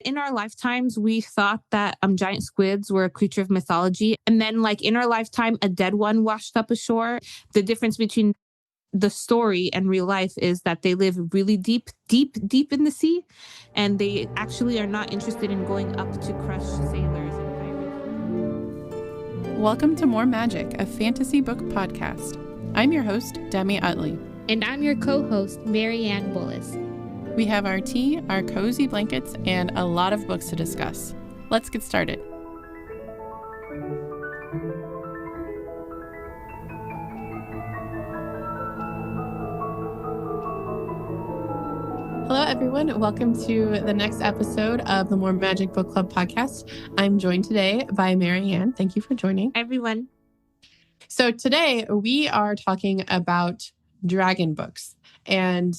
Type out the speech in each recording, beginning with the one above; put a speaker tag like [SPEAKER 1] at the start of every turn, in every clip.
[SPEAKER 1] in our lifetimes, we thought that giant squids were a creature of mythology. And then like in our lifetime, a dead one washed up ashore. The difference between the story and real life is that they live really deep in the sea. And they actually are not interested in going up to crush sailors and pirates.
[SPEAKER 2] Welcome to More Magic, a fantasy book podcast. I'm your host, Demi Utley.
[SPEAKER 3] And I'm your co-host, Marianne Boules.
[SPEAKER 2] We have our tea, our cozy blankets, and a lot of books to discuss. Let's get started. Hello, everyone. Welcome to the next episode of the More Magic Book Club podcast. I'm joined today by Marianne. Thank you for joining.
[SPEAKER 1] Everyone.
[SPEAKER 2] So today we are talking about dragon books. And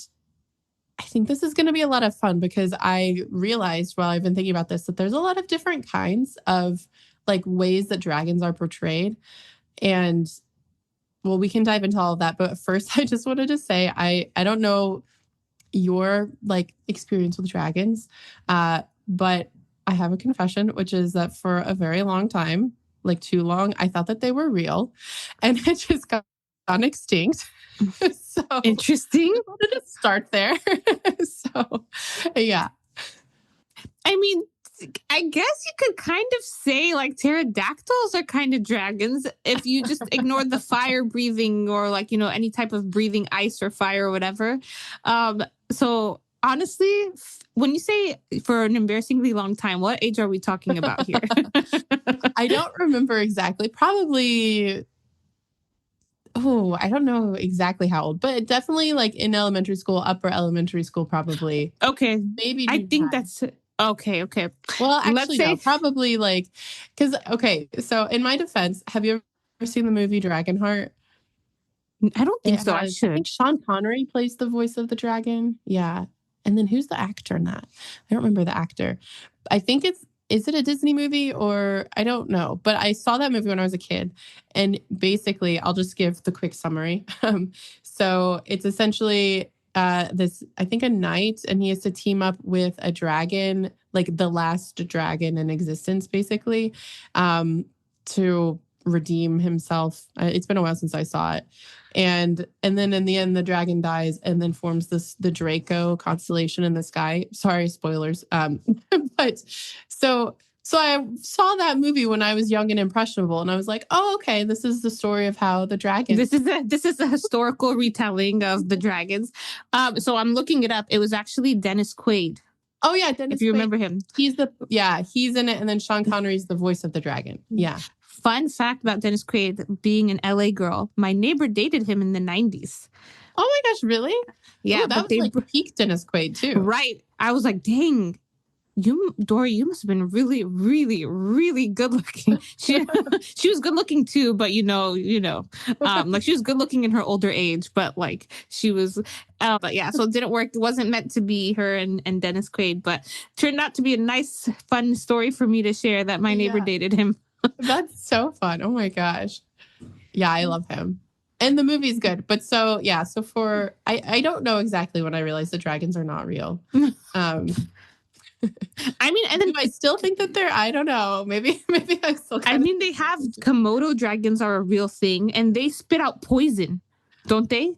[SPEAKER 2] I think this is going to be a lot of fun because I realized while I've been thinking about this that there's a lot of different kinds of like ways that dragons are portrayed. And well, we can dive into all of that. But first, I just wanted to say, I don't know your like experience with dragons, but I have a confession, which is that for a very long time, like too long, I thought that they were real and it just got extinct. So
[SPEAKER 1] interesting.
[SPEAKER 2] I wanted to start there. So, yeah.
[SPEAKER 1] I mean, I guess you could kind of say like pterodactyls are kind of dragons if you just ignore the fire breathing or like, you know, any type of breathing ice or fire or whatever. So honestly, when you say for an embarrassingly long time, what age are we talking about here?
[SPEAKER 2] I don't remember exactly. Probably... Oh, I don't know exactly how old, but definitely like in elementary school, upper elementary school, probably.
[SPEAKER 1] Okay.
[SPEAKER 2] Maybe.
[SPEAKER 1] I think that's okay. Okay.
[SPEAKER 2] Well, actually, no, probably like, because, okay. So in my defense, have you ever seen the movie Dragonheart?
[SPEAKER 1] I don't think so. I should.
[SPEAKER 2] I think Sean Connery plays the voice of the dragon. Yeah. And then who's the actor in that? I don't remember the actor. I think is it a Disney movie or I don't know, but I saw that movie when I was a kid. And basically, I'll just give the quick summary. So it's essentially this, I think, a knight, and he has to team up with a dragon, like the last dragon in existence, basically, to redeem himself. It's been a while since I saw it. And then in the end, the dragon dies and then forms the Draco constellation in the sky. Sorry, spoilers. But so I saw that movie when I was young and impressionable, and I was like, oh, okay, this is the story of how the dragon.
[SPEAKER 1] This is a historical retelling of the dragons. So I'm looking it up. It was actually Dennis Quaid.
[SPEAKER 2] Oh yeah, Dennis.
[SPEAKER 1] If you
[SPEAKER 2] Quaid.
[SPEAKER 1] Remember him,
[SPEAKER 2] he's in it, and then Sean Connery's the voice of the dragon. Yeah.
[SPEAKER 1] Fun fact about Dennis Quaid being an LA girl. My neighbor dated him in the 90s.
[SPEAKER 2] Oh my gosh, really?
[SPEAKER 1] Yeah,
[SPEAKER 2] ooh, that was like peak Dennis Quaid too.
[SPEAKER 1] Right. I was like, dang, Dory, you must have been really, really, really good looking. She was good looking too, but you know, like she was good looking in her older age, but like she was, but yeah, so it didn't work. It wasn't meant to be her and Dennis Quaid, but turned out to be a nice, fun story for me to share that my neighbor dated him.
[SPEAKER 2] That's so fun. Oh my gosh. Yeah, I love him. And the movie's good. But so, yeah, so for, I don't know exactly when I realized the dragons are not real. I mean, and then I still think that I don't know, maybe I still
[SPEAKER 1] they have Komodo dragons are a real thing and they spit out poison, don't they?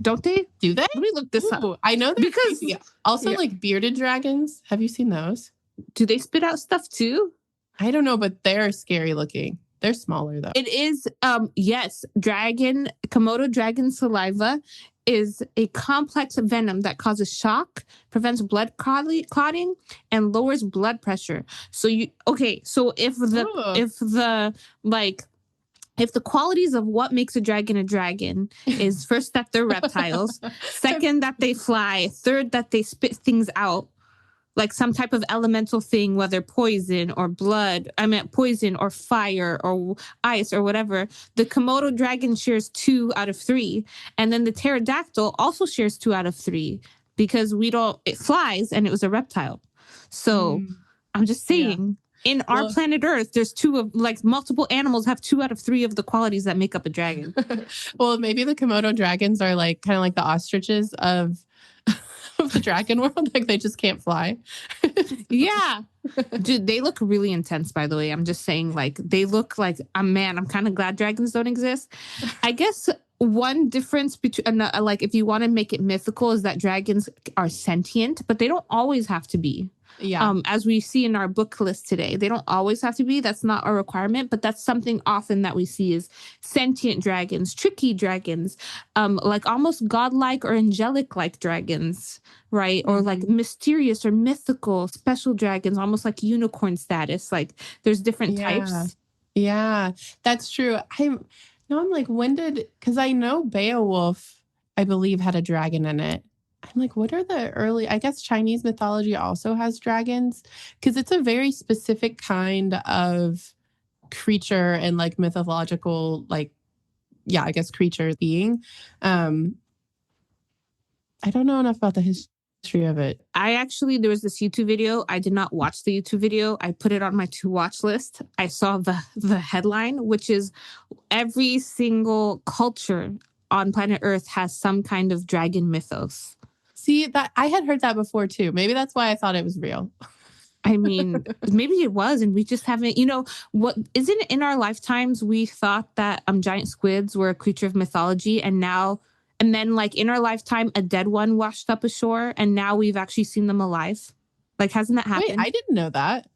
[SPEAKER 1] Do they? Let me look this up.
[SPEAKER 2] I know because creepy. Also like bearded dragons. Have you seen those?
[SPEAKER 1] Do they spit out stuff too?
[SPEAKER 2] I don't know, but they're scary looking. They're smaller though.
[SPEAKER 1] It is, yes, Komodo dragon saliva is a complex venom that causes shock, prevents blood clotting, and lowers blood pressure. So if the qualities of what makes a dragon is first that they're reptiles, second that they fly, third that they spit things out, like some type of elemental thing, whether poison or poison or fire or ice or whatever. The Komodo dragon shares 2 out of 3. And then the pterodactyl also shares 2 out of 3 because it flies and it was a reptile. So I'm just saying, in our planet Earth, there's 2 of like multiple animals have 2 out of 3 of the qualities that make up a dragon.
[SPEAKER 2] Well, maybe the Komodo dragons are like kind of like the ostriches of of the dragon world. Like they just can't fly.
[SPEAKER 1] Yeah. Dude, they look really intense, by the way. I'm just saying, like, they look like, man, I'm kind of glad dragons don't exist. I guess one difference between, like, if you want to make it mythical, is that dragons are sentient, but they don't always have to be.
[SPEAKER 2] Yeah.
[SPEAKER 1] As we see in our book list today, they don't always have to be. That's not a requirement, but that's something often that we see is sentient dragons, tricky dragons, like almost godlike or angelic-like dragons, right? Or like mysterious or mythical, special dragons, almost like unicorn status. Like there's different types.
[SPEAKER 2] Yeah, that's true. I'm like, because I know Beowulf, I believe, had a dragon in it. I'm like, what are the early, I guess Chinese mythology also has dragons, because it's a very specific kind of creature and like mythological, like, yeah, I guess creature being. I don't know enough about the history of it.
[SPEAKER 1] There was this YouTube video. I did not watch the YouTube video. I put it on my to watch list. I saw the headline, which is every single culture on planet Earth has some kind of dragon mythos.
[SPEAKER 2] See, that I had heard that before too. Maybe that's why I thought it was real.
[SPEAKER 1] I mean, maybe it was, and we just haven't, what isn't in our lifetimes, we thought that giant squids were a creature of mythology, and then like in our lifetime, a dead one washed up ashore, and now we've actually seen them alive. Like, hasn't that happened?
[SPEAKER 2] Wait, I didn't know that.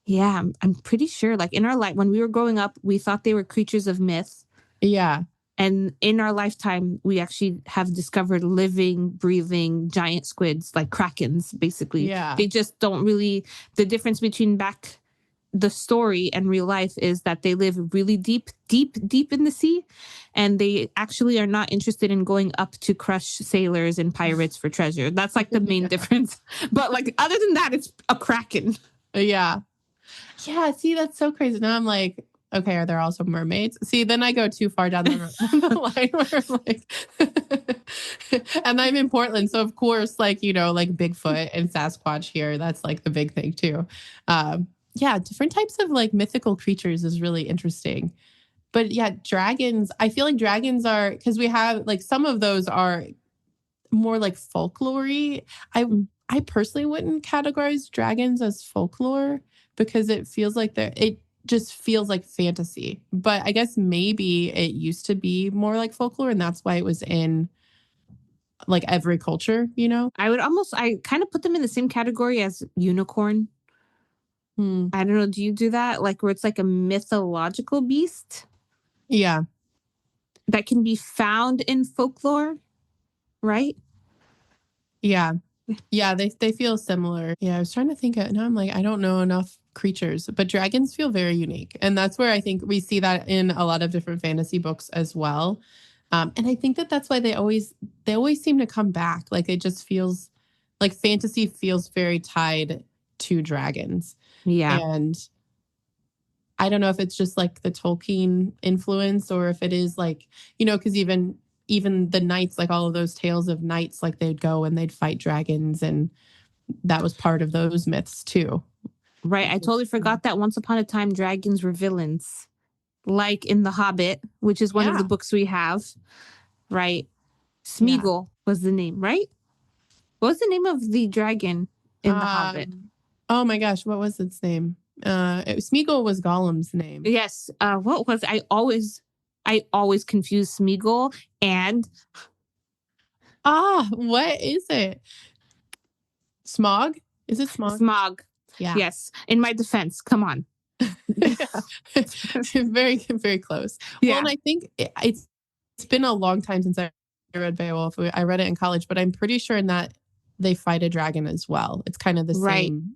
[SPEAKER 1] Yeah, I'm pretty sure. Like in our life, when we were growing up, we thought they were creatures of myth.
[SPEAKER 2] Yeah.
[SPEAKER 1] And in our lifetime, we actually have discovered living, breathing giant squids, like krakens, basically.
[SPEAKER 2] Yeah.
[SPEAKER 1] They just don't really, the difference between the story and real life is that they live really deep, deep, deep in the sea. And they actually are not interested in going up to crush sailors and pirates for treasure. That's like the main difference. But like, other than that, it's a kraken.
[SPEAKER 2] Yeah. Yeah. See, that's so crazy. Now I'm like, okay, are there also mermaids? See, then I go too far down the line where I'm like, and I'm in Portland. So of course, like, like Bigfoot and Sasquatch here, that's like the big thing too. Yeah, different types of like mythical creatures is really interesting. But yeah, dragons, I feel like dragons are, because we have like some of those are more like folklore-y. I personally wouldn't categorize dragons as folklore because it feels like it just feels like fantasy. But I guess maybe it used to be more like folklore, and that's why it was in like every culture,
[SPEAKER 1] I kind of put them in the same category as unicorn. I don't know. Do you do that? Like where it's like a mythological beast?
[SPEAKER 2] Yeah.
[SPEAKER 1] That can be found in folklore, right?
[SPEAKER 2] Yeah. Yeah, they feel similar. Yeah, I was trying to think now I'm like, I don't know enough creatures, but dragons feel very unique. And that's where I think we see that in a lot of different fantasy books as well. And I think that's why they always seem to come back. Like it just feels like fantasy feels very tied to dragons.
[SPEAKER 1] Yeah.
[SPEAKER 2] And I don't know if it's just like the Tolkien influence or if it is like, because even the knights, like all of those tales of knights, like they'd go and they'd fight dragons, and that was part of those myths too.
[SPEAKER 1] Right. I totally forgot that once upon a time, dragons were villains, like in The Hobbit, which is one of the books we have, right? Smeagol was the name, right? What was the name of the dragon in The Hobbit?
[SPEAKER 2] Oh my gosh, what was its name? Smeagol was Gollum's name.
[SPEAKER 1] Yes. What was I always confuse Smeagol and
[SPEAKER 2] what is it? Smog? Is it Smog?
[SPEAKER 1] Smog.
[SPEAKER 2] Yeah.
[SPEAKER 1] Yes. In my defense, come on.
[SPEAKER 2] Very, very close.
[SPEAKER 1] Yeah.
[SPEAKER 2] Well, and I think it's been a long time since I read Beowulf. I read it in college, but I'm pretty sure in that they fight a dragon as well. It's kind of the same.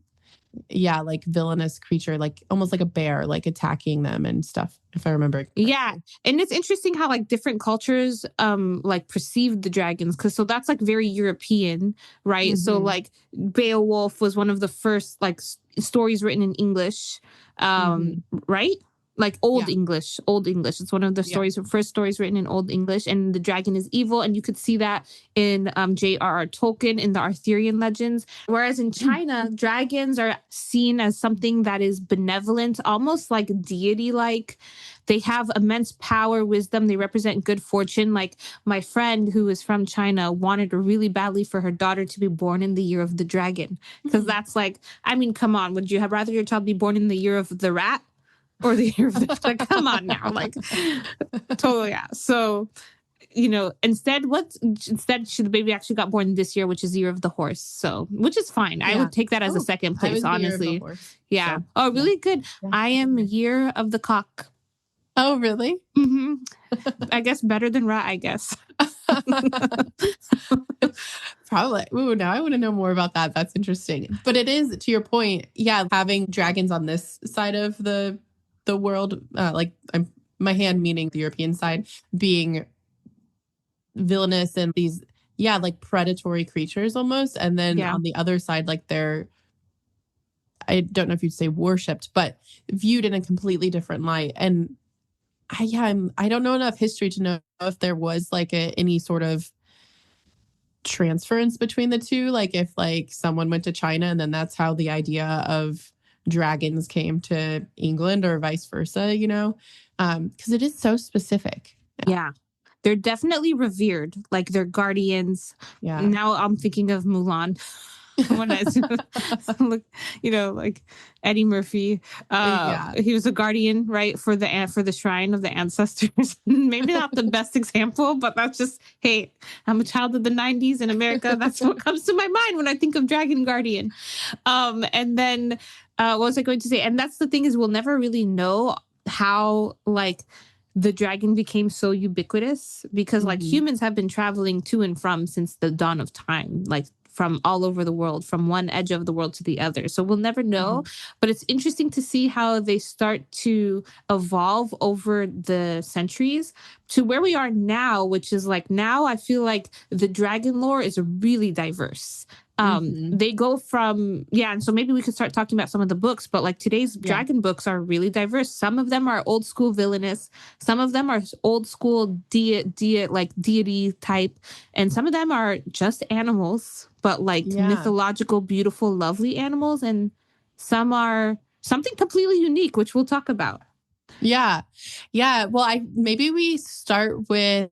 [SPEAKER 2] Yeah, like villainous creature, like almost like a bear, like attacking them and stuff, if I remember correctly.
[SPEAKER 1] Yeah. And it's interesting how like different cultures like perceive the dragons, because so that's like very European, right? Mm-hmm. So like Beowulf was one of the first like stories written in English, right? like Old English. It's one of the first stories written in Old English, and the dragon is evil, and you could see that in J.R.R. Tolkien in the Arthurian legends. Whereas in China, dragons are seen as something that is benevolent, almost like deity-like. They have immense power, wisdom. They represent good fortune. Like my friend who is from China wanted really badly for her daughter to be born in the year of the dragon, because that's like, I mean, come on, would you have rather your child be born in the year of the rat? Or the year of the, like, come on now, like, totally, yeah. So, instead should the baby actually got born this year, which is the year of the horse. So, which is fine. I would take that as a second place, honestly. Yeah. So, oh, really good. Yeah. I am year of the cock.
[SPEAKER 2] Oh, really?
[SPEAKER 1] Mm-hmm. I guess better than rat, I guess.
[SPEAKER 2] Probably. Ooh, now I want to know more about that. That's interesting. But it is, to your point, having dragons on this side of the world, my hand meaning the European side, being villainous and these like predatory creatures almost, and then on the other side, like they're, I don't know if you'd say worshipped, but viewed in a completely different light. And I don't know enough history to know if there was like any sort of transference between the two, like if like someone went to China and then that's how the idea of dragons came to England or vice versa, because it is so specific.
[SPEAKER 1] Yeah. They're definitely revered, like they're guardians. Yeah. Now I'm thinking of Mulan. When I look, like Eddie Murphy, he was a guardian, right, for the shrine of the ancestors. Maybe not the best example, but that's just, hey, I'm a child of the 90s in America. That's what comes to my mind when I think of Dragon Guardian. And then what was I going to say? And that's the thing, is we'll never really know how like the dragon became so ubiquitous, because like humans have been traveling to and from since the dawn of time, like from all over the world, from one edge of the world to the other. So we'll never know, but it's interesting to see how they start to evolve over the centuries to where we are now, which is like, now I feel like the dragon lore is really diverse. They go from, and so maybe we could start talking about some of the books, but like today's dragon books are really diverse. Some of them are old school villainous. Some of them are old school deity type. And some of them are just animals, but like mythological, beautiful, lovely animals. And some are something completely unique, which we'll talk about.
[SPEAKER 2] Yeah. Yeah. Well, maybe we start with,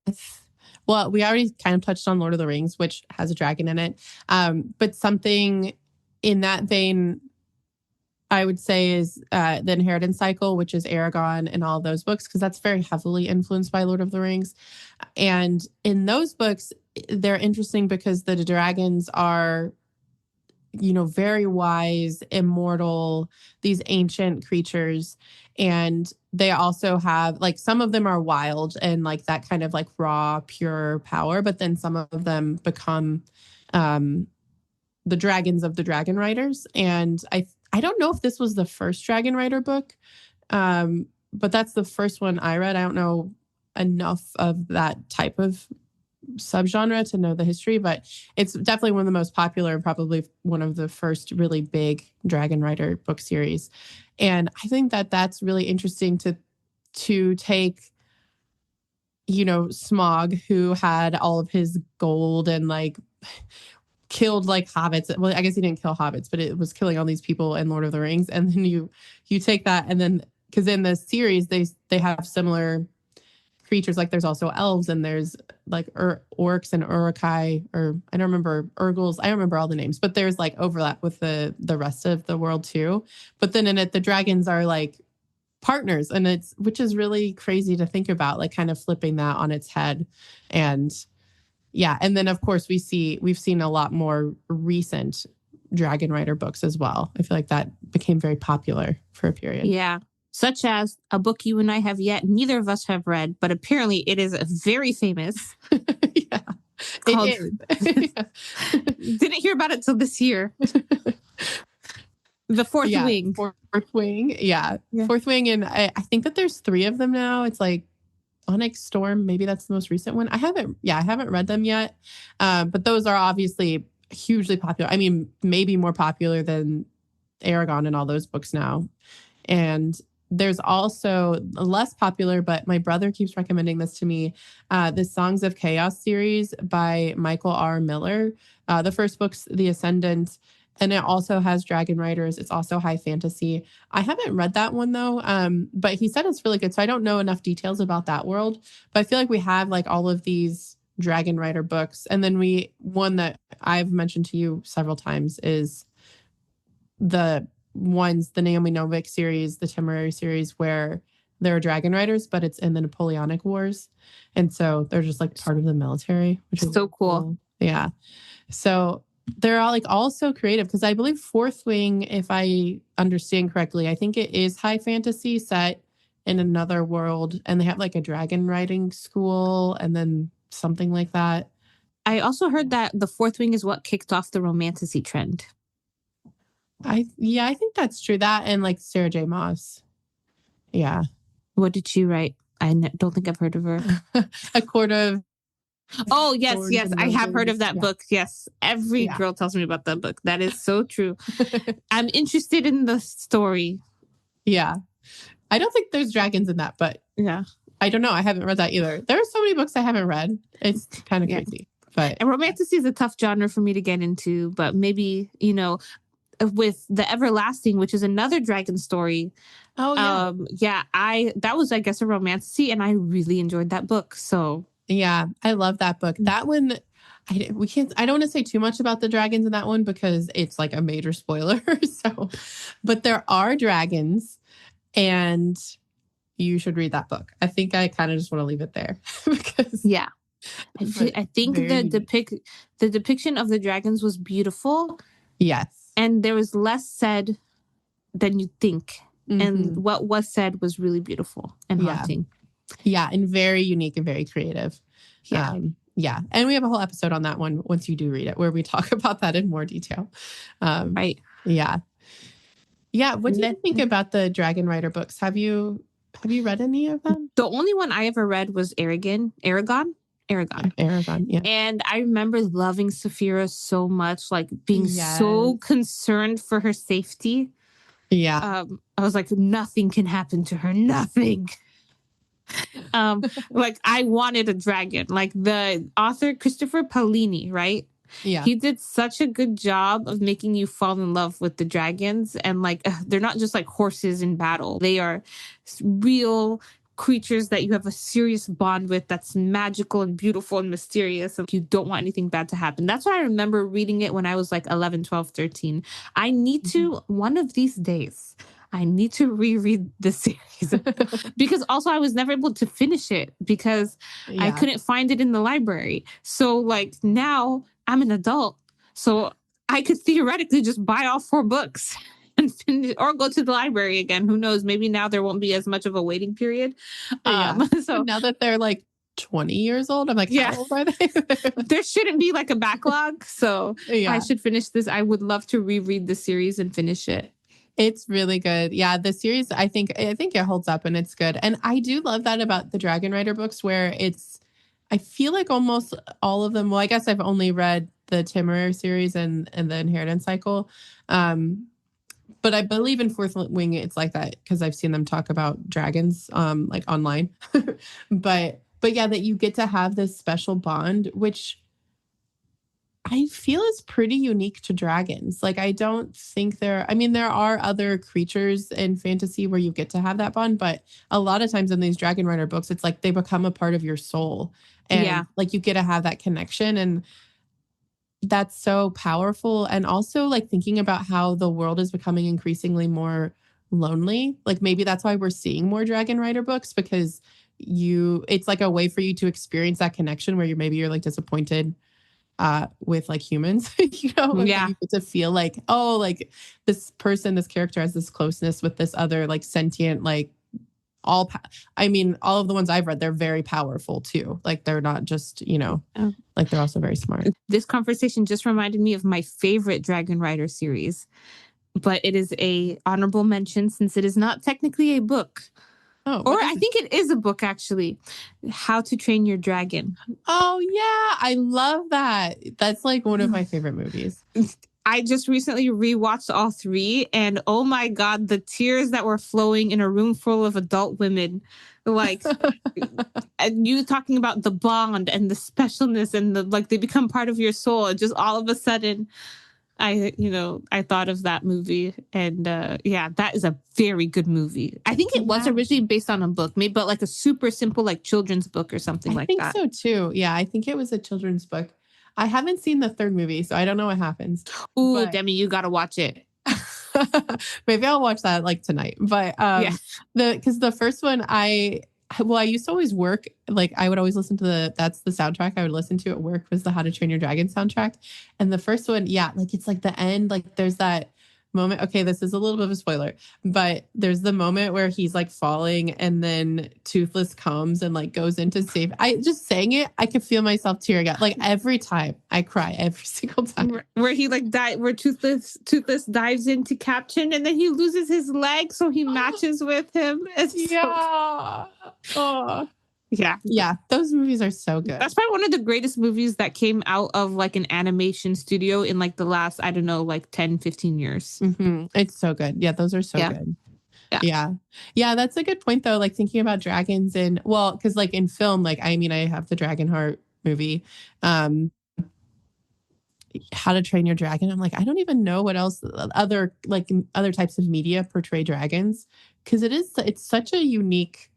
[SPEAKER 2] well, we already kind of touched on Lord of the Rings, which has a dragon in it. But something in that vein, I would say, is the Inheritance Cycle, which is Aragon and all those books, because that's very heavily influenced by Lord of the Rings. And in those books, they're interesting because the dragons are, very wise, immortal, these ancient creatures. And they also have, like, some of them are wild and like that kind of like raw, pure power. But then some of them become the dragons of the dragon riders. And I don't know if this was the first Dragon Rider book, but that's the first one I read. I don't know enough of that type of subgenre to know the history, but it's definitely one of the most popular and probably one of the first really big Dragon Rider book series. And I think that that's really interesting to take, Smog, who had all of his gold and like killed like hobbits. Well, I guess he didn't kill hobbits, but it was killing all these people in Lord of the Rings. And then you take that, and then because in the series they have similar creatures, like there's also elves and there's like orcs and urukai, or I don't remember, urgles. I don't remember all the names, but there's like overlap with the rest of the world too. But then in it, the dragons are like partners, and which is really crazy to think about, like kind of flipping that on its head. And and then of course we've seen a lot more recent Dragon Rider books as well. I feel like that became very popular for a period.
[SPEAKER 1] Yeah. Such as a book you and I have neither of us have read, but apparently it is very famous.
[SPEAKER 2] Called, it
[SPEAKER 1] is. Didn't hear about it till this year. The Fourth Wing.
[SPEAKER 2] Fourth Wing. Yeah. Fourth Wing. And I think that there's 3 of them now. It's like Onyx Storm. Maybe that's the most recent one. I haven't read them yet. But those are obviously hugely popular. I mean, maybe more popular than Aragon and all those books now. And there's also less popular, but my brother keeps recommending this to me, the Songs of Chaos series by Michael R. Miller. The first book's The Ascendant, and it also has dragon riders. It's also high fantasy. I haven't read that one though, but he said it's really good. So I don't know enough details about that world, but I feel like we have like all of these dragon rider books. And then one that I've mentioned to you several times is the Naomi Novik series, the Temporary series, where there are dragon riders, but it's in the Napoleonic Wars. And so they're just like part of the military, which is
[SPEAKER 1] so cool.
[SPEAKER 2] Yeah. So they're all so creative, because I believe Fourth Wing, if I understand correctly, I think it is high fantasy set in another world, and they have like a dragon riding school and then something like that.
[SPEAKER 1] I also heard that the Fourth Wing is what kicked off the romantasy trend.
[SPEAKER 2] I think that's true. That and like Sarah J. Maas. Yeah.
[SPEAKER 1] What did she write? I don't think I've heard of her.
[SPEAKER 2] A Court of...
[SPEAKER 1] Oh, yes. I have heard of that book. Yes. Every girl tells me about that book. That is so true. I'm interested in the story.
[SPEAKER 2] Yeah. I don't think there's dragons in that, but
[SPEAKER 1] yeah.
[SPEAKER 2] I don't know. I haven't read that either. There are so many books I haven't read. It's kind of crazy. And
[SPEAKER 1] romantasy is a tough genre for me to get into, but maybe, with The Everlasting, which is another dragon story.
[SPEAKER 2] Oh, yeah.
[SPEAKER 1] That was, I guess, a romantasy, and I really enjoyed that book. So
[SPEAKER 2] yeah, I love that book. That one, I don't want to say too much about the dragons in that one because it's like a major spoiler. But there are dragons, and you should read that book. I think I kind of just want to leave it there because
[SPEAKER 1] I think the depiction of the dragons was beautiful.
[SPEAKER 2] Yes.
[SPEAKER 1] And there was less said than you'd think. Mm-hmm. And what was said was really beautiful and haunting.
[SPEAKER 2] Yeah, and very unique and very creative.
[SPEAKER 1] Yeah.
[SPEAKER 2] And we have a whole episode on that one once you do read it, where we talk about that in more detail.
[SPEAKER 1] Right.
[SPEAKER 2] Yeah. Yeah. What do you think about the Dragon Rider books? Have you read any of them?
[SPEAKER 1] The only one I ever read was Aragon. Yeah. And I remember loving Saphira so much, like being so concerned for her safety.
[SPEAKER 2] Yeah.
[SPEAKER 1] I was like, nothing can happen to her. Nothing. Like I wanted a dragon. Like the author, Christopher Paolini, right?
[SPEAKER 2] Yeah.
[SPEAKER 1] He did such a good job of making you fall in love with the dragons. And like, they're not just like horses in battle. They are real creatures that you have a serious bond with, that's magical and beautiful and mysterious, and you don't want anything bad to happen. That's why I remember reading it when I was like 11, 12, 13. I need to, one of these days, I need to reread the series because also I was never able to finish it because I couldn't find it in the library. So like now I'm an adult, so I could theoretically just buy all 4 books and finish, or go to the library again. Who knows? Maybe now there won't be as much of a waiting period.
[SPEAKER 2] So now that they're like 20 years old, I'm like, how old are they?
[SPEAKER 1] There shouldn't be like a backlog. So I should finish this. I would love to reread the series and finish it.
[SPEAKER 2] It's really good. Yeah, the series, I think it holds up and it's good. And I do love that about the Dragon Rider books, where I feel like almost all of them, well, I guess I've only read the Temporary series and the Inheritance Cycle. But I believe in Fourth Wing, it's like that because I've seen them talk about dragons like online. but yeah, that you get to have this special bond, which I feel is pretty unique to dragons. Like, I don't think there are other creatures in fantasy where you get to have that bond, but a lot of times in these Dragon Rider books, it's like they become a part of your soul. And like you get to have that connection, and that's so powerful. And also like thinking about how the world is becoming increasingly more lonely. Like maybe that's why we're seeing more Dragon Rider books, because it's like a way for you to experience that connection where you're like disappointed with like humans, you get to feel like, oh, like this character has this closeness with this other like sentient, like all of the ones I've read, they're very powerful too. Like they're not just, like they're also very smart.
[SPEAKER 1] This conversation just reminded me of my favorite Dragon Rider series, but it is a honorable mention since it is not technically a book.
[SPEAKER 2] Oh,
[SPEAKER 1] or I think it is a book, actually. How to Train Your Dragon.
[SPEAKER 2] Oh, yeah. I love that. That's like one of my favorite movies.
[SPEAKER 1] I just recently rewatched all three, and oh my God, the tears that were flowing in a room full of adult women. Like, and you talking about the bond and the specialness and the, like, they become part of your soul. And just all of a sudden, I thought of that movie. And yeah, that is a very good movie. I think it was originally based on a book, maybe, but like a super simple, like children's book or something like that.
[SPEAKER 2] I think so too. Yeah, I think it was a children's book. I haven't seen the third movie, so I don't know what happens.
[SPEAKER 1] Ooh, Demi, you got to watch it.
[SPEAKER 2] Maybe I'll watch that like tonight. But because the first one, I used to always work, like I would always listen to that's the soundtrack I would listen to at work, was the How to Train Your Dragon soundtrack. And the first one, like it's like the end, like there's that moment. Okay, this is a little bit of a spoiler, but there's the moment where he's like falling and then Toothless comes and like goes in to save. I just saying it, I could feel myself tearing up. Like every time I cry, every single time.
[SPEAKER 1] Where he like where Toothless dives into Captain and then he loses his leg, so he matches with him. Yeah,
[SPEAKER 2] those movies are so good.
[SPEAKER 1] That's probably one of the greatest movies that came out of like an animation studio in like the last, I don't know, like 10, 15 years.
[SPEAKER 2] Mm-hmm. It's so good. Yeah, those are so good. Yeah, that's a good point though. Like thinking about dragons and, well, because like in film, like I mean, I have the Dragonheart movie, How to Train Your Dragon. I'm like, I don't even know what else other types of media portray dragons, because it's such a unique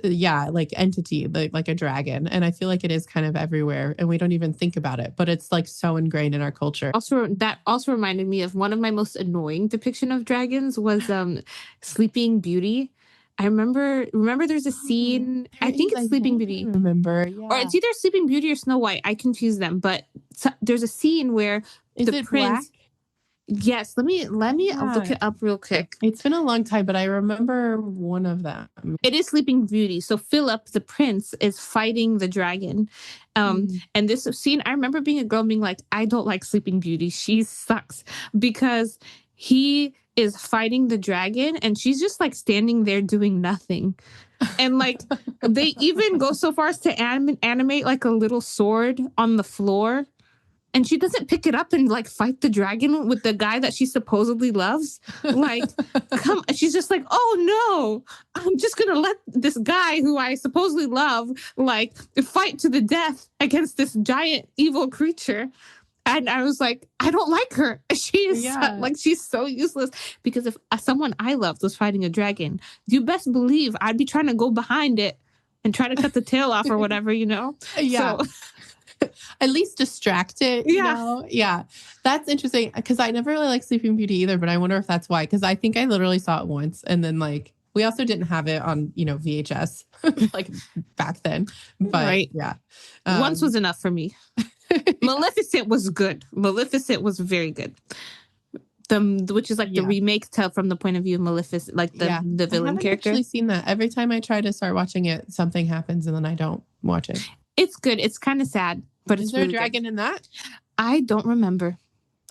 [SPEAKER 2] like entity, like a dragon, and I feel like it is kind of everywhere and we don't even think about it, but it's like so ingrained in our culture.
[SPEAKER 1] That also reminded me of one of my most annoying depiction of dragons was Sleeping Beauty. I remember there's a scene, I think it's Sleeping Beauty. Or it's either Sleeping Beauty or Snow White. I confuse them, but there's a scene where the prince. Black? Yes, let me I'll look it up real quick.
[SPEAKER 2] It's been a long time, but I remember one of them.
[SPEAKER 1] It is Sleeping Beauty. So Philip, the prince, is fighting the dragon. And this scene, I remember being a girl being like, I don't like Sleeping Beauty. She sucks. Because he is fighting the dragon and she's just like standing there doing nothing. And like they even go so far as to animate like a little sword on the floor. And she doesn't pick it up and like fight the dragon with the guy that she supposedly loves. Like, she's just like, oh no, I'm just going to let this guy who I supposedly love, like fight to the death against this giant evil creature. And I was like, I don't like her. She is she's so useless. Because if someone I loved was fighting a dragon, you best believe I'd be trying to go behind it and try to cut the tail off or whatever, Yeah.
[SPEAKER 2] So, at least distract it. Yeah. That's interesting because I never really liked Sleeping Beauty either, but I wonder if that's why. Because I think I literally saw it once, and then like we also didn't have it on VHS like back then. But
[SPEAKER 1] once was enough for me. Maleficent was good. Maleficent was very good. Which is like the remake from the point of view of Maleficent, like the villain character.
[SPEAKER 2] I've actually seen that. Every time I try to start watching it, something happens, and then I don't watch it.
[SPEAKER 1] It's good. It's kind of sad, but it's really good. Is there
[SPEAKER 2] a dragon in that?
[SPEAKER 1] I don't remember.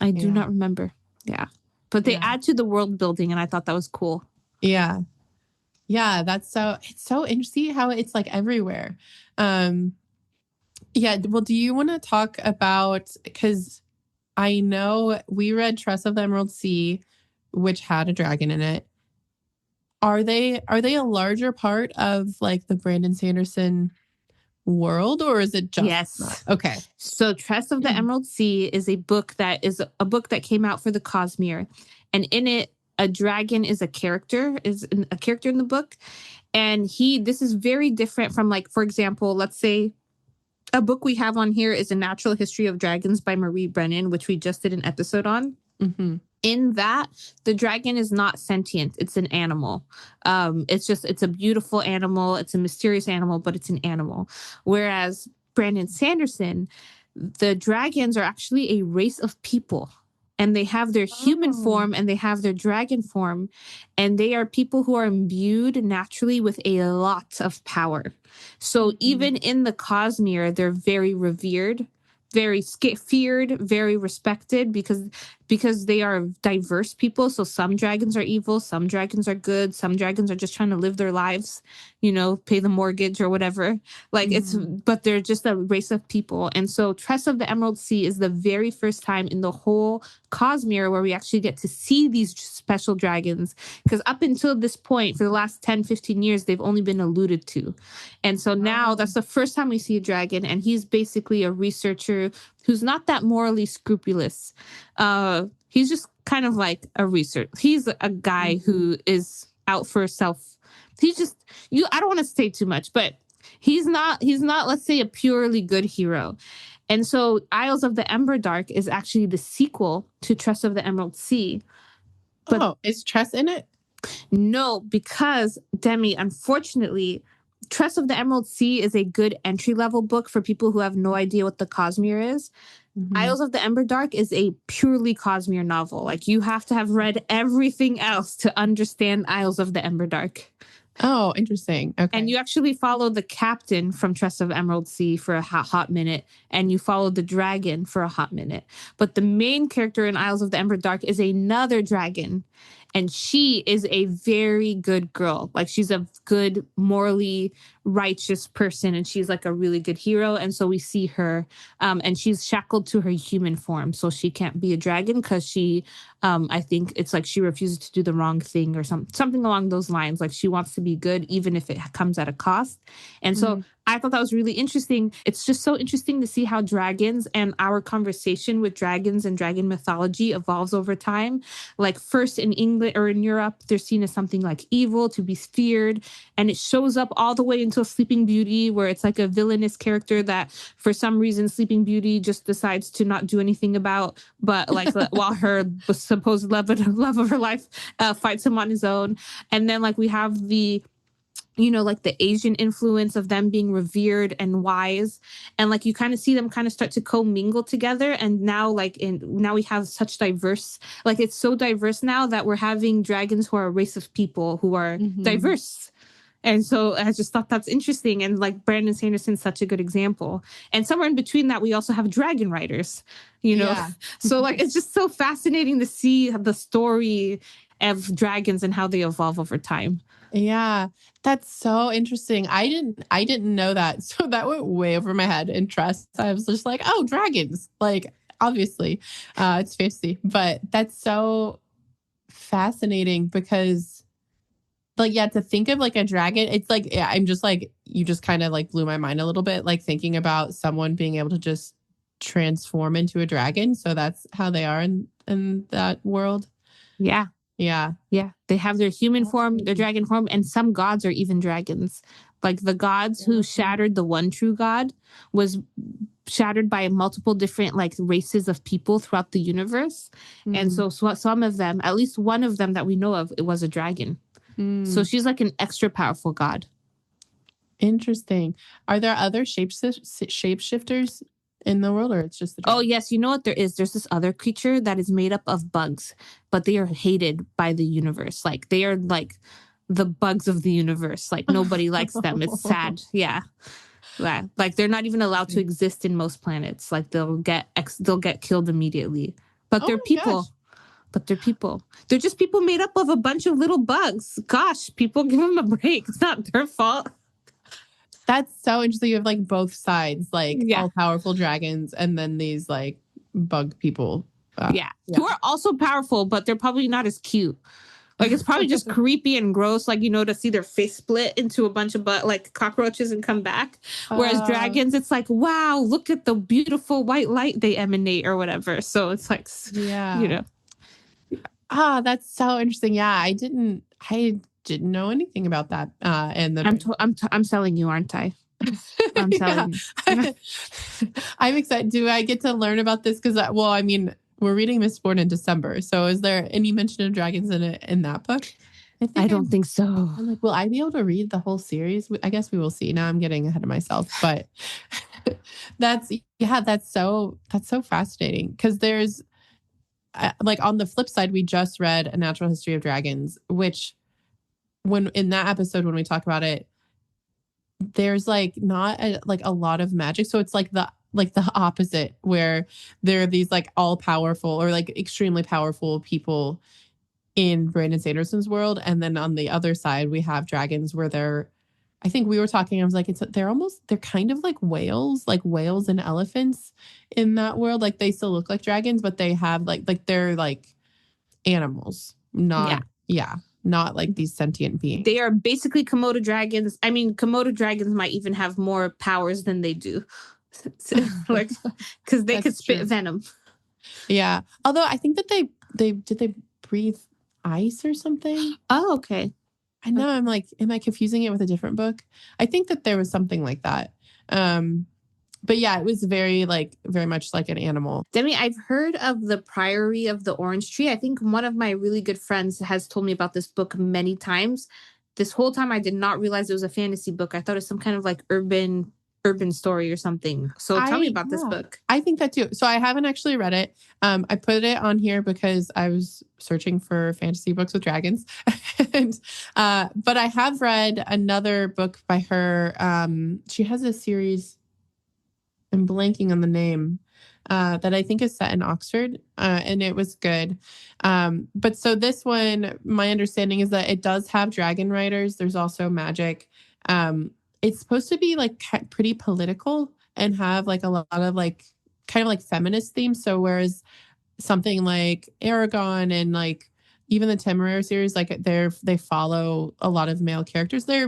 [SPEAKER 1] I do not remember. Yeah. But they add to the world building, and I thought that was cool.
[SPEAKER 2] Yeah. Yeah, it's so interesting how it's like everywhere. Yeah, well, do you want to talk about, because I know we read Tress of the Emerald Sea, which had a dragon in it. Are they a larger part of like the Brandon Sanderson world, or is it just
[SPEAKER 1] yes
[SPEAKER 2] okay?
[SPEAKER 1] So Tress of the Emerald Sea is a book that came out for the Cosmere, and in it a dragon is a character in the book, and this is very different from, like, for example, let's say a book we have on here is A Natural History of Dragons by Marie Brennan, which we just did an episode on. In that, the dragon is not sentient. It's an animal. It's a beautiful animal. It's a mysterious animal, but it's an animal. Whereas Brandon Sanderson, the dragons are actually a race of people. And they have their human form and they have their dragon form. And they are people who are imbued naturally with a lot of power. So even in the Cosmere, they're very revered. very feared, very respected because they are diverse people. So some dragons are evil, some dragons are good, some dragons are just trying to live their lives, pay the mortgage or whatever. Like but they're just a race of people. And so Tress of the Emerald Sea is the very first time in the whole Cosmere where we actually get to see these special dragons, because up until this point, for the last 10, 15 years, they've only been alluded to. And so now that's the first time we see a dragon, and he's basically a researcher who's not that morally scrupulous. He's just kind of like a researcher. He's a guy who is out for self. He's just, I don't want to say too much, but he's not, let's say, a purely good hero. And so Isles of the Emberdark is actually the sequel to Tress of the Emerald Sea. But
[SPEAKER 2] is Tress in it?
[SPEAKER 1] No, because Demi, unfortunately, Tress of the Emerald Sea is a good entry-level book for people who have no idea what the Cosmere is. Isles of the Emberdark is a purely Cosmere novel. Like, you have to have read everything else to understand Isles of the Emberdark.
[SPEAKER 2] Oh, interesting. Okay.
[SPEAKER 1] And you actually follow the captain from Tress of Emerald Sea for a hot minute, and you follow the dragon for a hot minute. But the main character in Isles of the Emberdark is another dragon, and she is a very good girl. Like, she's a good, morally righteous person, and she's like a really good hero. And so we see her, and she's shackled to her human form, so she can't be a dragon because she, I think it's like she refuses to do the wrong thing or something along those lines. Like, she wants to be good even if it comes at a cost. And so I thought that was really interesting. It's just so interesting to see how dragons and our conversation with dragons and dragon mythology evolves over time. Like, first in England or in Europe, they're seen as something like evil, to be feared. And it shows up all the way until Sleeping Beauty, where it's like a villainous character that for some reason Sleeping Beauty just decides to not do anything about. But like while her supposed love of her life fights him on his own. And then like we have the like the Asian influence of them being revered and wise. And like you kind of see them kind of start to commingle together. And now now we have such diverse, like it's so diverse now that we're having dragons who are a race of people who are diverse. And so I just thought that's interesting. And like Brandon Sanderson's such a good example. And somewhere in between that, we also have dragon riders, Yeah. So like, it's just so fascinating to see the story of dragons and how they evolve over time.
[SPEAKER 2] Yeah, that's so interesting. I didn't know that. So that went way over my head in Trust. I was just like, oh, dragons. Like, obviously, it's fantasy. But that's so fascinating because, like, yeah, to think of like a dragon, it's like, yeah, I'm just like, you just kind of like blew my mind a little bit, like thinking about someone being able to just transform into a dragon. So that's how they are in that world.
[SPEAKER 1] Yeah.
[SPEAKER 2] Yeah.
[SPEAKER 1] Yeah. They have their human form, their dragon form, and some gods are even dragons. Like the gods who shattered the one true God was shattered by multiple different like races of people throughout the universe. And so some of them, at least one of them that we know of, it was a dragon. So she's like an extra powerful god.
[SPEAKER 2] Interesting. Are there other shapeshifters in the world, or it's just the dragon?
[SPEAKER 1] Oh, yes. You know what there is? There's this other creature that is made up of bugs, but they are hated by the universe. Like they are like the bugs of the universe. Like nobody likes them. It's sad. Yeah. Like they're not even allowed to exist in most planets. Like they'll get killed immediately. But they're people. Gosh. But they're people. They're just people made up of a bunch of little bugs. Gosh, people, give them a break. It's not their fault.
[SPEAKER 2] That's so interesting. You have like both sides, like all powerful dragons and then these like bug people.
[SPEAKER 1] Who are also powerful, but they're probably not as cute. Like it's probably just creepy and gross, like, to see their face split into a bunch of like cockroaches and come back. Whereas dragons, it's like, wow, look at the beautiful white light they emanate or whatever. So it's like,
[SPEAKER 2] that's so interesting. Yeah, I didn't know anything about that. And
[SPEAKER 1] I'm selling you, aren't I? I'm selling you.
[SPEAKER 2] I'm excited. Do I get to learn about this? Because, I mean, we're reading Mistborn in December. So is there any mention of dragons in that book?
[SPEAKER 1] I don't think so.
[SPEAKER 2] I'm like, will I be able to read the whole series? I guess we will see. Now I'm getting ahead of myself, but that's so fascinating because there's like on the flip side, we just read A Natural History of Dragons, which when in that episode, when we talk about it, there's like not a lot of magic. So it's like like the opposite, where there are these like all powerful or like extremely powerful people in Brandon Sanderson's world. And then on the other side, we have dragons where they're, I think we were talking, I was like, they're kind of like whales and elephants in that world. Like they still look like dragons, but they have like they're like animals, not like these sentient beings.
[SPEAKER 1] They are basically Komodo dragons. I mean, Komodo dragons might even have more powers than they do. Like, because they could spit venom.
[SPEAKER 2] Yeah. Although I think that they breathe ice or something.
[SPEAKER 1] Oh, okay.
[SPEAKER 2] I know. I'm like, am I confusing it with a different book? I think that there was something like that. But yeah, it was very much like an animal.
[SPEAKER 1] Demi, I've heard of the Priory of the Orange Tree. I think one of my really good friends has told me about this book many times. This whole time, I did not realize it was a fantasy book. I thought it was some kind of like urban story or something. So tell me about this book.
[SPEAKER 2] I think that too. So I haven't actually read it. I put it on here because I was searching for fantasy books with dragons. But I have read another book by her. She has a series, I'm blanking on the name, that I think is set in Oxford, and it was good. But so this one, my understanding is that it does have dragon riders. There's also magic. It's supposed to be like pretty political and have like a lot of like kind of like feminist themes. So whereas something like Aragon and like even the Temeraire series, like they follow a lot of male characters. They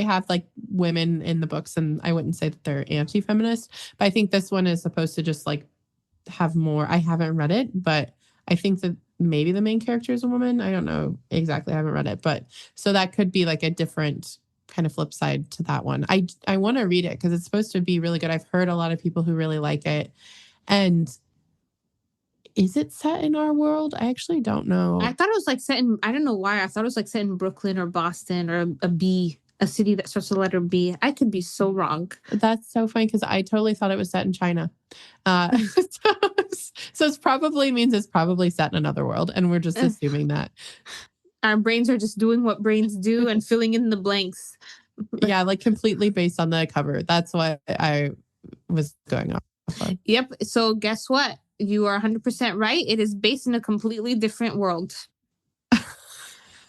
[SPEAKER 2] have like women in the books, and I wouldn't say that they're anti-feminist, but I think this one is supposed to just like have more. I haven't read it, but I think that maybe the main character is a woman. I don't know exactly. I haven't read it, but so that could be like a different kind of flip side to that one. I want to read it because it's supposed to be really good. I've heard a lot of people who really like it. And is it set in our world? I actually don't know.
[SPEAKER 1] I thought it was like set in, I don't know why. I thought it was like set in Brooklyn or Boston or a city that starts with the letter B. I could be so wrong.
[SPEAKER 2] That's so funny because I totally thought it was set in China. So it's probably set in another world, and we're just assuming that.
[SPEAKER 1] Our brains are just doing what brains do and filling in the blanks.
[SPEAKER 2] Yeah, like completely based on the cover. That's what I was going off of.
[SPEAKER 1] Yep. So guess what? You are 100% right. It is based in a completely different world.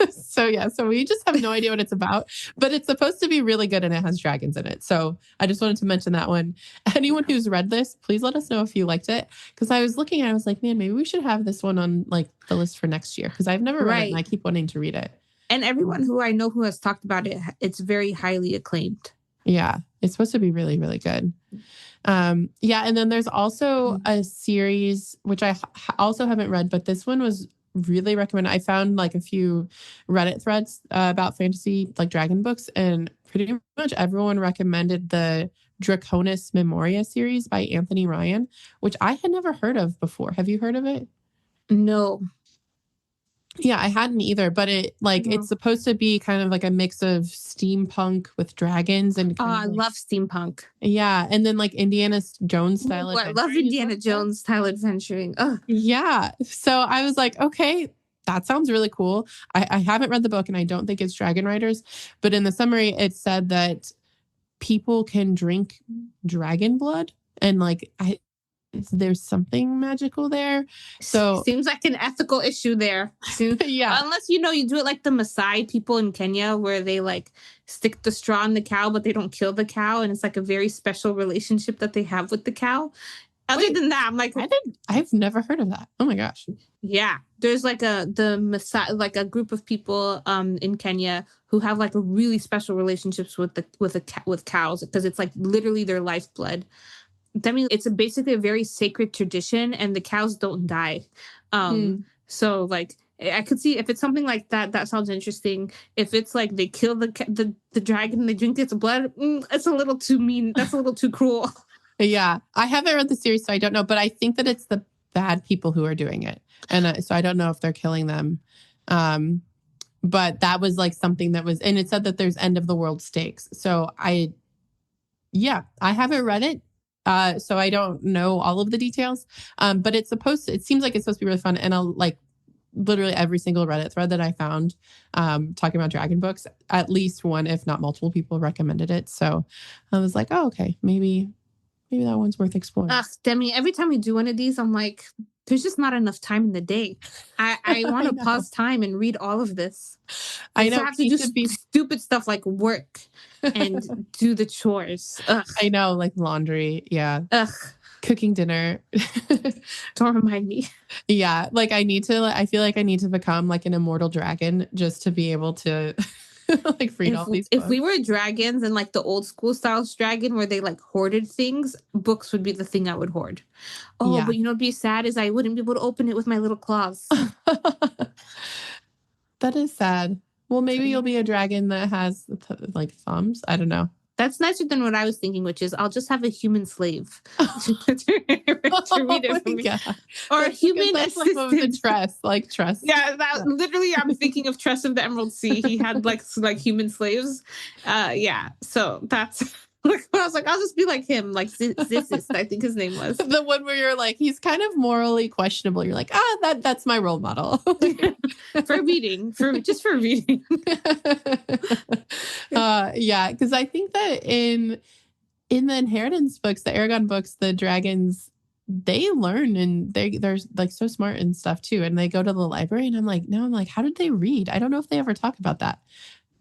[SPEAKER 2] So we just have no idea what it's about, but it's supposed to be really good and it has dragons in it. So I just wanted to mention that one. Anyone who's read this, please let us know if you liked it. Because I was looking and I was like, man, maybe we should have this one on like the list for next year. Because I've never read it and I keep wanting to read it.
[SPEAKER 1] And everyone who I know who has talked about it, it's very highly acclaimed.
[SPEAKER 2] Yeah, it's supposed to be really, really good. And then there's also a series, which I also haven't read, but this one was really recommended. I found like a few Reddit threads about fantasy, like dragon books, and pretty much everyone recommended the Draconis Memoria series by Anthony Ryan, which I had never heard of before. Have you heard of it?
[SPEAKER 1] No.
[SPEAKER 2] Yeah, I hadn't either, but it's supposed to be kind of like a mix of steampunk with dragons and
[SPEAKER 1] I love steampunk.
[SPEAKER 2] Yeah, and then like Indiana Jones style adventuring.
[SPEAKER 1] I love Indiana Jones style adventuring. Ugh.
[SPEAKER 2] Yeah. So I was like, okay, that sounds really cool. I haven't read the book and I don't think it's Dragon Riders, but in the summary it said that people can drink dragon blood and like there's something magical there. So
[SPEAKER 1] seems like an ethical issue there.
[SPEAKER 2] Yeah.
[SPEAKER 1] Unless you do it like the Maasai people in Kenya where they like stick the straw in the cow, but they don't kill the cow. And it's like a very special relationship that they have with the cow. Other than that, I'm like,
[SPEAKER 2] I've never heard of that. Oh my gosh.
[SPEAKER 1] Yeah. There's like the Maasai, like a group of people in Kenya who have like a really special relationships with cows because it's like literally their lifeblood. I mean, it's basically a very sacred tradition, and the cows don't die. So, like, I could see if it's something like that. That sounds interesting. If it's like they kill the dragon and they drink its blood, it's a little too mean. That's a little too cruel.
[SPEAKER 2] Yeah, I haven't read the series, so I don't know. But I think that it's the bad people who are doing it, and so I don't know if they're killing them. But that was like something that was, and it said that there's end of the world stakes. So I haven't read it. So I don't know all of the details, but it seems like it's supposed to be really fun. And I'll like literally every single Reddit thread that I found, talking about dragon books, at least one, if not multiple people recommended it. So I was like, oh, okay, maybe maybe that one's worth exploring.
[SPEAKER 1] Ugh, Demi, every time we do one of these, I'm like, there's just not enough time in the day. I want to pause time and read all of this.
[SPEAKER 2] I know.
[SPEAKER 1] I have to do stupid stuff like work and do the chores. Ugh.
[SPEAKER 2] I know, like laundry. Yeah.
[SPEAKER 1] Ugh.
[SPEAKER 2] Cooking dinner.
[SPEAKER 1] Don't remind me.
[SPEAKER 2] Yeah. Like I feel like I need to become like an immortal dragon just to be able to like read all these books.
[SPEAKER 1] If we were dragons and like the old school style dragon where they like hoarded things, books would be the thing I would hoard. Oh, yeah. But you know what'd be sad is I wouldn't be able to open it with my little claws.
[SPEAKER 2] That is sad. Well, maybe you'll be a dragon that has like thumbs. I don't know.
[SPEAKER 1] That's nicer than what I was thinking, which is I'll just have a human slave to read it for me. Or a human assistant.
[SPEAKER 2] Tress.
[SPEAKER 1] Yeah, literally I'm thinking of Tress of the Emerald Sea. He had like human slaves. Yeah, so that's... I was like, I'll just be like him, like Zissist, I think his name was.
[SPEAKER 2] The one where you're like, he's kind of morally questionable. You're like, that's my role model.
[SPEAKER 1] for reading.
[SPEAKER 2] Yeah, because I think that in the inheritance books, the Aragon books, the dragons, they learn and they're like so smart and stuff too. And they go to the library and I'm like, how did they read? I don't know if they ever talk about that.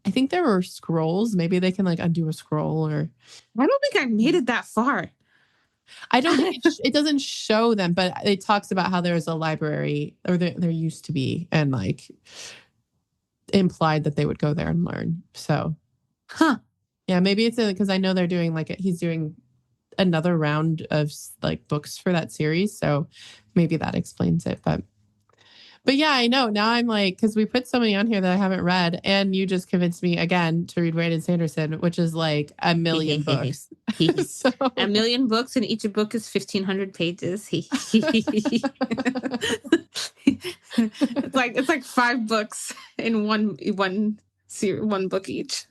[SPEAKER 2] I think there were scrolls. Maybe they can like undo a scroll or...
[SPEAKER 1] I don't think I made it that far.
[SPEAKER 2] I don't think it doesn't show them, but it talks about how there's a library or there used to be and like implied that they would go there and learn. So, yeah, maybe it's because I know they're doing he's doing another round of like books for that series. So maybe that explains it. But yeah, I know. Now I'm like, because we put so many on here that I haven't read, and you just convinced me again to read Brandon Sanderson, which is like a million books.
[SPEAKER 1] So. A million books, and each book is 1,500 pages. It's like 5 books in one book each.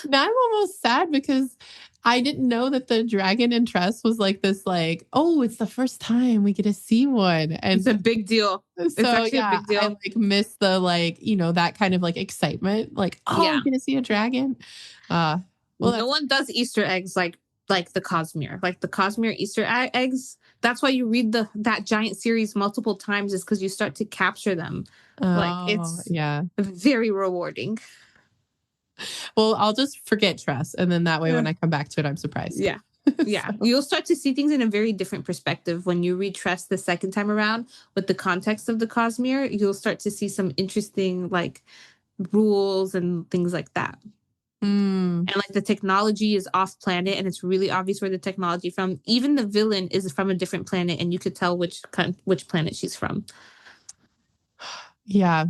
[SPEAKER 2] Now I'm almost sad because I didn't know that the dragon in Tress was like this, like, oh, it's the first time we get to see one. And
[SPEAKER 1] it's a big deal.
[SPEAKER 2] So, it's actually a big deal. I like miss the like, that kind of like excitement. Like, I'm going to see a dragon.
[SPEAKER 1] Well, no one does Easter eggs like the Cosmere. Like the Cosmere Easter eggs. That's why you read that giant series multiple times, is because you start to capture them. It's very rewarding.
[SPEAKER 2] Well, I'll just forget Tress. And then that way, when I come back to it, I'm surprised.
[SPEAKER 1] Yeah. Yeah. So. You'll start to see things in a very different perspective. When you read Tress the second time around with the context of the Cosmere, you'll start to see some interesting like rules and things like that. And like the technology is off planet and it's really obvious where the technology from. Even the villain is from a different planet and you could tell which planet she's from.
[SPEAKER 2] Yeah.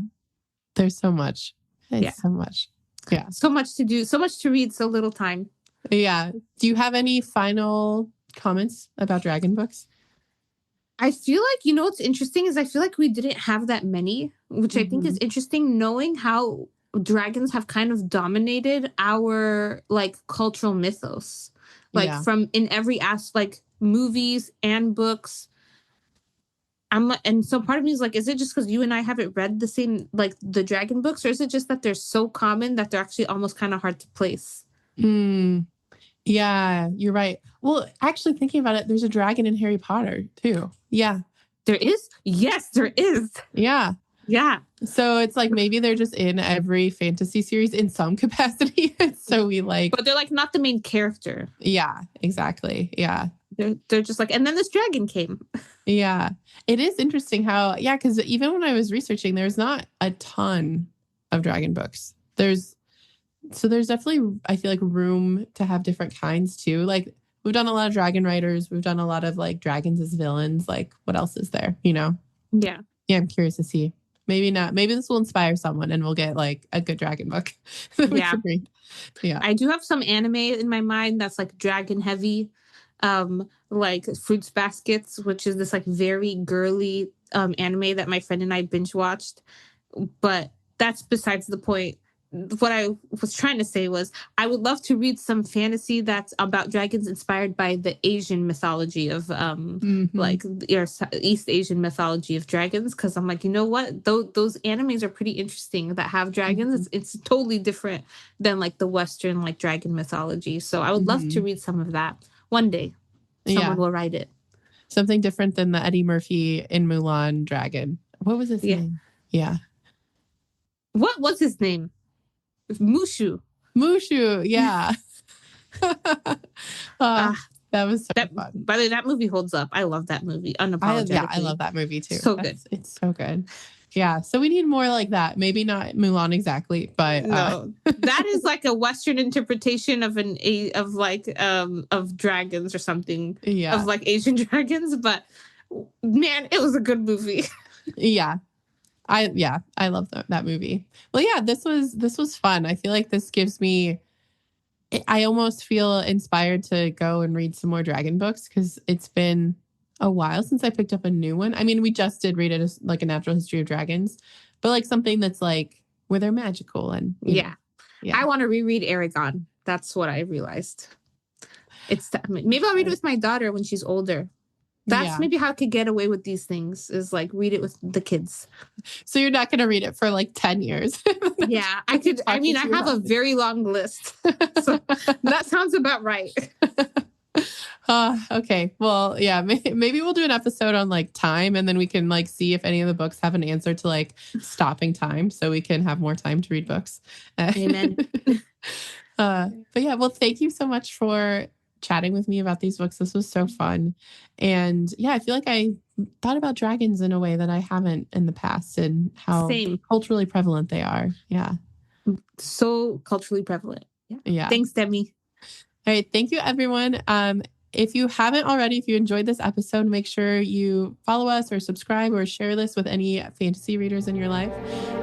[SPEAKER 2] There's so much. So much. Yeah.
[SPEAKER 1] So much to do, so much to read, so little time.
[SPEAKER 2] Yeah. Do you have any final comments about dragon books?
[SPEAKER 1] I feel like, what's interesting is I feel like we didn't have that many, which I think is interesting, knowing how dragons have kind of dominated our like cultural mythos. Like from in every aspect, like movies and books. And so part of me is like, is it just because you and I haven't read the same, like the dragon books, or is it just that they're so common that they're actually almost kind of hard to place?
[SPEAKER 2] Yeah, you're right. Well, actually thinking about it, there's a dragon in Harry Potter too. Yeah.
[SPEAKER 1] There is? Yes, there is.
[SPEAKER 2] Yeah.
[SPEAKER 1] Yeah.
[SPEAKER 2] So it's like maybe they're just in every fantasy series in some capacity. So we like...
[SPEAKER 1] But they're like not the main character.
[SPEAKER 2] Yeah, exactly. Yeah.
[SPEAKER 1] They're just like, and then this dragon came.
[SPEAKER 2] Yeah. It is interesting how, because even when I was researching, there's not a ton of dragon books. There's definitely, I feel like, room to have different kinds too. Like we've done a lot of dragon riders. We've done a lot of like dragons as villains. Like what else is there, Yeah. Yeah, I'm curious to see. Maybe not. Maybe this will inspire someone and we'll get like a good dragon book.
[SPEAKER 1] Yeah. Yeah. I do have some anime in my mind that's like dragon heavy. Like Fruits Baskets, which is this like very girly anime that my friend and I binge watched. But that's besides the point. What I was trying to say was I would love to read some fantasy that's about dragons inspired by the Asian mythology of like East Asian mythology of dragons, because I'm like, you know what, those animes are pretty interesting that have dragons. It's totally different than like the Western like dragon mythology. So I would love to read some of that one day. someone will write it.
[SPEAKER 2] Something different than the Eddie Murphy in Mulan dragon. What was his name? Yeah.
[SPEAKER 1] What was his name? Mushu.
[SPEAKER 2] Yeah. That was so fun.
[SPEAKER 1] By the way, that movie holds up. I love that movie. Unapologetically.
[SPEAKER 2] I love that movie too.
[SPEAKER 1] Good.
[SPEAKER 2] It's so good. Yeah. So we need more like that. Maybe not Mulan exactly, but
[SPEAKER 1] no, that is like a Western interpretation of of dragons or something.
[SPEAKER 2] Yeah.
[SPEAKER 1] Of like Asian dragons. But man, it was a good movie.
[SPEAKER 2] Yeah. I love that movie. Well, yeah, this was fun. I feel like this gives me, I almost feel inspired to go and read some more dragon books because it's been a while since I picked up a new one. I mean, we just did read it as like a natural history of dragons, but like something that's like where they're magical and
[SPEAKER 1] yeah. I want to reread Aragon. That's what I realized. Maybe I'll read it with my daughter when she's older. That's maybe how I could get away with these things is like read it with the kids.
[SPEAKER 2] So you're not going to read it for like 10 years.
[SPEAKER 1] Yeah, I could. I mean, I have a very long list. So that sounds about right.
[SPEAKER 2] Okay. Well, yeah, maybe we'll do an episode on like time and then we can like see if any of the books have an answer to like stopping time so we can have more time to read books.
[SPEAKER 1] Amen.
[SPEAKER 2] But yeah, well, thank you so much for chatting with me about these books. This was so fun. And yeah, I feel like I thought about dragons in a way that I haven't in the past and how culturally prevalent they are. Yeah.
[SPEAKER 1] So culturally prevalent.
[SPEAKER 2] Yeah.
[SPEAKER 1] Thanks, Demi.
[SPEAKER 2] All right. Thank you, everyone. If you haven't already, if you enjoyed this episode, make sure you follow us or subscribe or share this with any fantasy readers in your life.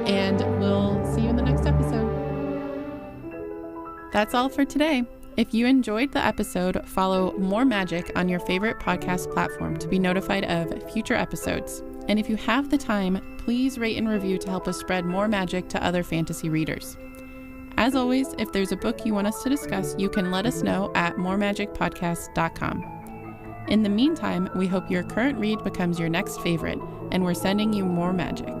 [SPEAKER 2] And we'll see you in the next episode. That's all for today. If you enjoyed the episode, follow More Magic on your favorite podcast platform to be notified of future episodes. And if you have the time, please rate and review to help us spread more magic to other fantasy readers. As always, if there's a book you want us to discuss, you can let us know at moremagicpodcast.com. In the meantime, we hope your current read becomes your next favorite, and we're sending you more magic.